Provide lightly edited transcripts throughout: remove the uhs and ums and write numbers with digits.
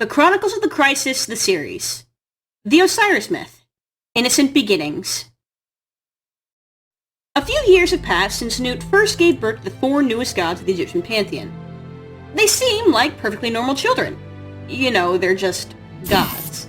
The Chronicles of the Crisis, the series. The Osiris Myth. Innocent Beginnings. A few years have passed since Nut first gave birth to the four newest gods of the Egyptian pantheon. They seem like perfectly normal children. You know, they're just gods.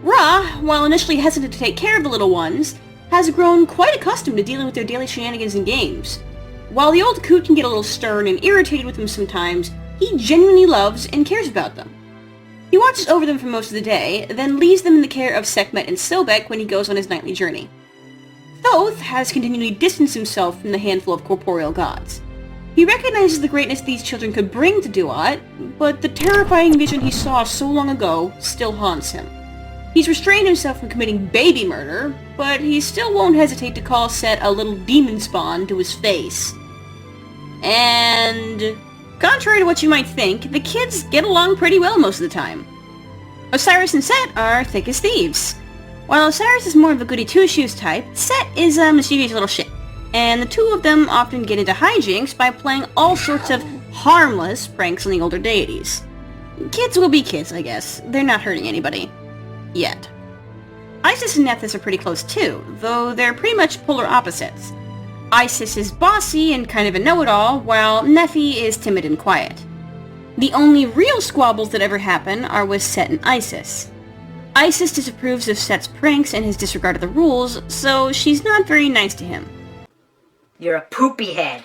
Ra, while initially hesitant to take care of the little ones, has grown quite accustomed to dealing with their daily shenanigans and games. While the old coot can get a little stern and irritated with them sometimes, he genuinely loves and cares about them. He watches over them for most of the day, then leaves them in the care of Sekhmet and Sobek when he goes on his nightly journey. Thoth has continually distanced himself from the handful of corporeal gods. He recognizes the greatness these children could bring to Duat, but the terrifying vision he saw so long ago still haunts him. He's restrained himself from committing baby murder, but he still won't hesitate to call Set a little demon spawn to his face. And contrary to what you might think, the kids get along pretty well most of the time. Osiris and Set are thick as thieves. While Osiris is more of a goody-two-shoes type, Set is a mischievous little shit, and the two of them often get into hijinks by playing all sorts of harmless pranks on the older deities. Kids will be kids, I guess. They're not hurting anybody. Yet. Isis and Nephthys are pretty close too, though they're pretty much polar opposites. Isis is bossy and kind of a know-it-all, while Nephi is timid and quiet. The only real squabbles that ever happen are with Set and Isis. Isis disapproves of Set's pranks and his disregard of the rules, so she's not very nice to him. You're a poopy head.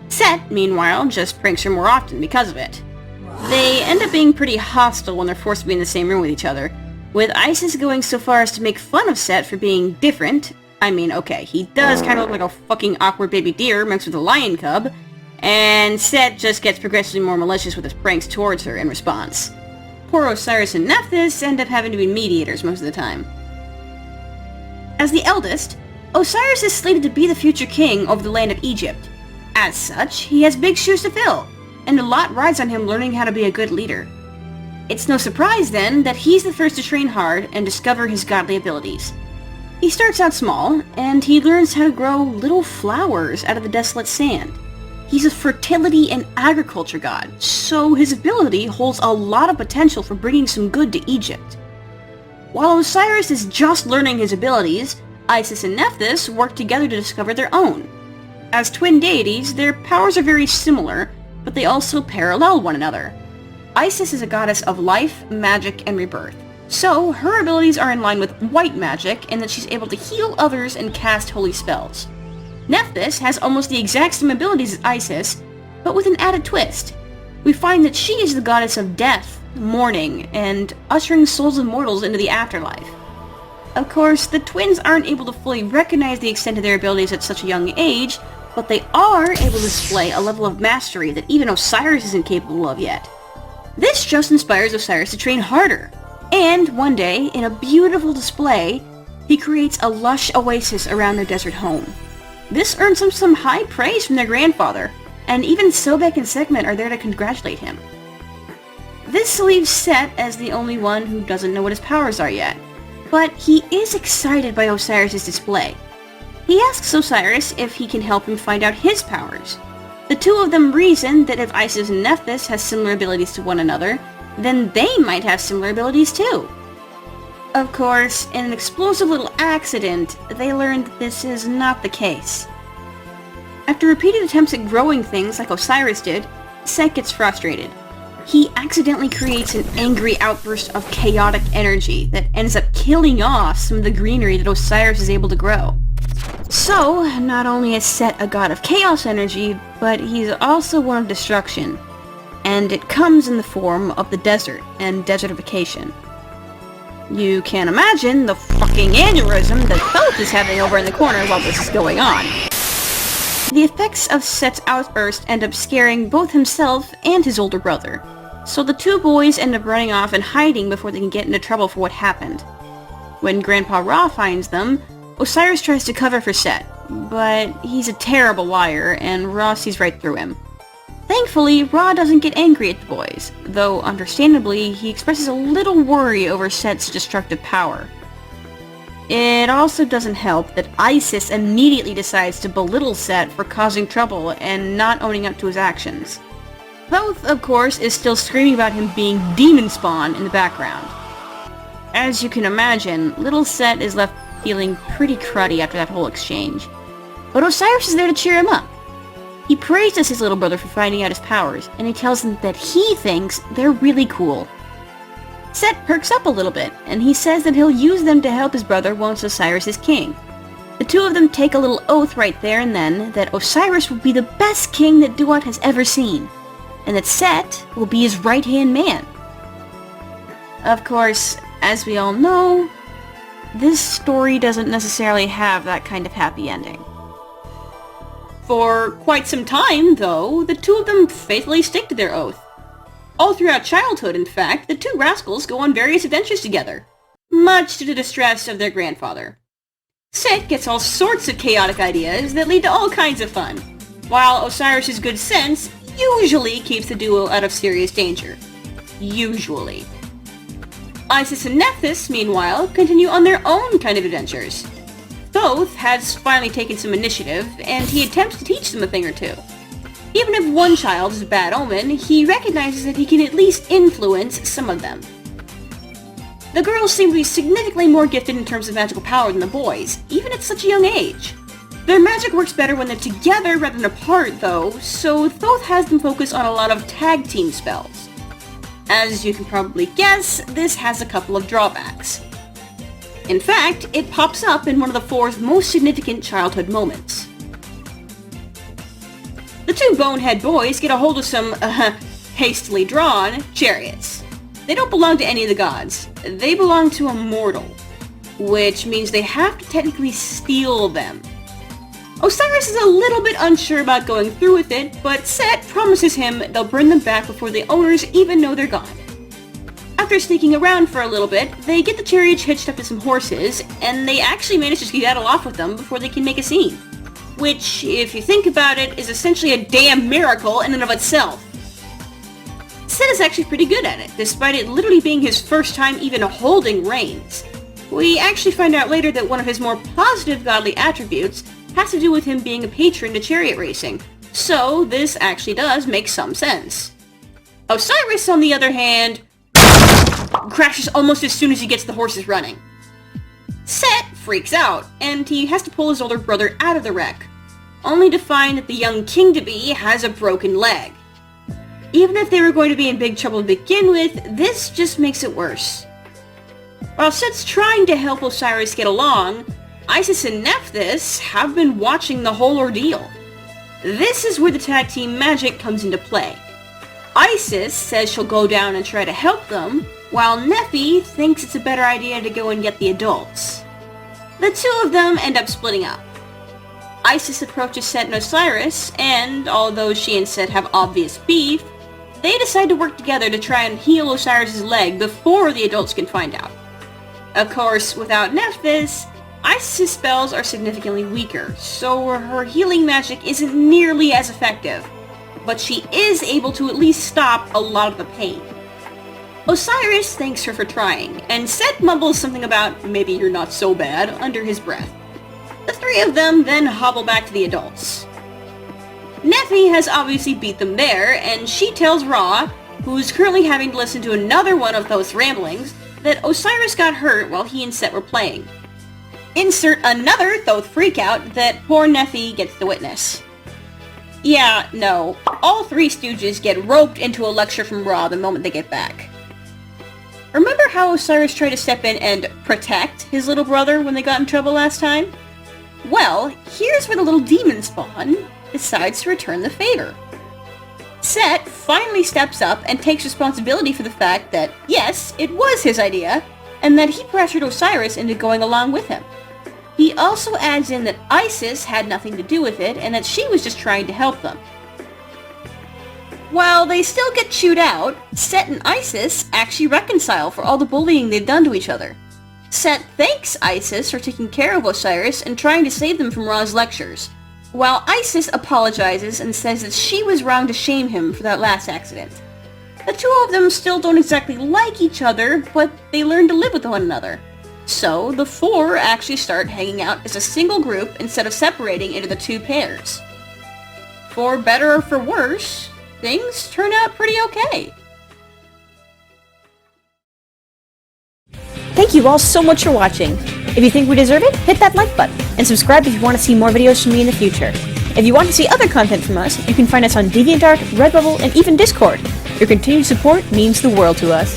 Set, meanwhile, just pranks her more often because of it. They end up being pretty hostile when they're forced to be in the same room with each other, with Isis going so far as to make fun of Set for being different. I mean, okay, he does kind of look like a fucking awkward baby deer mixed with a lion cub, and Set just gets progressively more malicious with his pranks towards her in response. Poor Osiris and Nephthys end up having to be mediators most of the time. As the eldest, Osiris is slated to be the future king over the land of Egypt. As such, he has big shoes to fill, and a lot rides on him learning how to be a good leader. It's no surprise, then, that he's the first to train hard and discover his godly abilities. He starts out small, and he learns how to grow little flowers out of the desolate sand. He's a fertility and agriculture god, so his ability holds a lot of potential for bringing some good to Egypt. While Osiris is just learning his abilities, Isis and Nephthys work together to discover their own. As twin deities, their powers are very similar, but they also parallel one another. Isis is a goddess of life, magic, and rebirth, so her abilities are in line with white magic in that she's able to heal others and cast holy spells. Nephthys has almost the exact same abilities as Isis, but with an added twist. We find that she is the goddess of death, mourning, and ushering souls of mortals into the afterlife. Of course, the twins aren't able to fully recognize the extent of their abilities at such a young age, but they are able to display a level of mastery that even Osiris isn't capable of yet. This just inspires Osiris to train harder, and one day, in a beautiful display, he creates a lush oasis around their desert home. This earns him some high praise from their grandfather, and even Sobek and Sekhmet are there to congratulate him. This leaves Set as the only one who doesn't know what his powers are yet, but he is excited by Osiris' display. He asks Osiris if he can help him find out his powers. The two of them reason that if Isis and Nephthys has similar abilities to one another, then they might have similar abilities too. Of course, in an explosive little accident, they learn that this is not the case. After repeated attempts at growing things like Osiris did, Set gets frustrated. He accidentally creates an angry outburst of chaotic energy that ends up killing off some of the greenery that Osiris is able to grow. So, not only is Set a god of chaos energy, but he's also one of destruction. And it comes in the form of the desert and desertification. You can imagine the fucking aneurysm that Thoth is having over in the corner while this is going on. The effects of Set's outburst end up scaring both himself and his older brother, so the two boys end up running off and hiding before they can get into trouble for what happened. When Grandpa Ra finds them, Osiris tries to cover for Set, but he's a terrible liar and Ra sees right through him. Thankfully, Ra doesn't get angry at the boys, though understandably he expresses a little worry over Set's destructive power. It also doesn't help that Isis immediately decides to belittle Set for causing trouble and not owning up to his actions. Thoth, of course, is still screaming about him being demon spawn in the background. As you can imagine, little Set is left feeling pretty cruddy after that whole exchange. But Osiris is there to cheer him up. He praises his little brother for finding out his powers, and he tells him that he thinks they're really cool. Set perks up a little bit, and he says that he'll use them to help his brother once Osiris is king. The two of them take a little oath right there and then that Osiris will be the best king that Duat has ever seen, and that Set will be his right-hand man. Of course, as we all know, this story doesn't necessarily have that kind of happy ending. For quite some time, though, the two of them faithfully stick to their oath. All throughout childhood, in fact, the two rascals go on various adventures together, much to the distress of their grandfather. Set gets all sorts of chaotic ideas that lead to all kinds of fun, while Osiris's good sense usually keeps the duo out of serious danger. Usually. Isis and Nephthys, meanwhile, continue on their own kind of adventures. Thoth has finally taken some initiative, and he attempts to teach them a thing or two. Even if one child is a bad omen, he recognizes that he can at least influence some of them. The girls seem to be significantly more gifted in terms of magical power than the boys, even at such a young age. Their magic works better when they're together rather than apart, though, so Thoth has them focus on a lot of tag team spells. As you can probably guess, this has a couple of drawbacks. In fact, it pops up in one of the four's most significant childhood moments. The two bonehead boys get a hold of some, hastily drawn chariots. They don't belong to any of the gods. They belong to a mortal, which means they have to technically steal them. Osiris is a little bit unsure about going through with it, but Set promises him they'll bring them back before the owners even know they're gone. After sneaking around for a little bit, they get the chariots hitched up to some horses, and they actually manage to skedaddle off with them before they can make a scene. Which, if you think about it, is essentially a damn miracle in and of itself. Set is actually pretty good at it, despite it literally being his first time even holding reins. We actually find out later that one of his more positive godly attributes has to do with him being a patron to chariot racing, so this actually does make some sense. Osiris, on the other hand, crashes almost as soon as he gets the horses running. Set freaks out, and he has to pull his older brother out of the wreck, only to find that the young king-to-be has a broken leg. Even if they were going to be in big trouble to begin with, this just makes it worse. While Set's trying to help Osiris get along, Isis and Nephthys have been watching the whole ordeal. This is where the tag team magic comes into play. Isis says she'll go down and try to help them, while Nephi thinks it's a better idea to go and get the adults. The two of them end up splitting up. Isis approaches Set and Osiris, and although she and Set have obvious beef, they decide to work together to try and heal Osiris' leg before the adults can find out. Of course, without Nephthys, Isis' spells are significantly weaker, so her healing magic isn't nearly as effective, but she is able to at least stop a lot of the pain. Osiris thanks her for trying, and Set mumbles something about maybe you're not so bad under his breath. The three of them then hobble back to the adults. Nephi has obviously beat them there, and she tells Ra, who's currently having to listen to another one of those ramblings, that Osiris got hurt while he and Set were playing. Insert another Thoth freakout that poor Nephi gets to witness. Yeah, no, all three stooges get roped into a lecture from Ra the moment they get back. Remember how Osiris tried to step in and protect his little brother when they got in trouble last time? Well, here's where the little demon spawn decides to return the favor. Set finally steps up and takes responsibility for the fact that, yes, it was his idea, and that he pressured Osiris into going along with him. He also adds in that Isis had nothing to do with it, and that she was just trying to help them. While they still get chewed out, Set and Isis actually reconcile for all the bullying they've done to each other. Set thanks Isis for taking care of Osiris and trying to save them from Ra's lectures, while Isis apologizes and says that she was wrong to shame him for that last accident. The two of them still don't exactly like each other, but they learn to live with one another. So, the four actually start hanging out as a single group instead of separating into the two pairs. For better or for worse, things turn out pretty okay. Thank you all so much for watching. If you think we deserve it, hit that like button, and subscribe if you want to see more videos from me in the future. If you want to see other content from us, you can find us on DeviantArt, Redbubble, and even Discord. Your continued support means the world to us.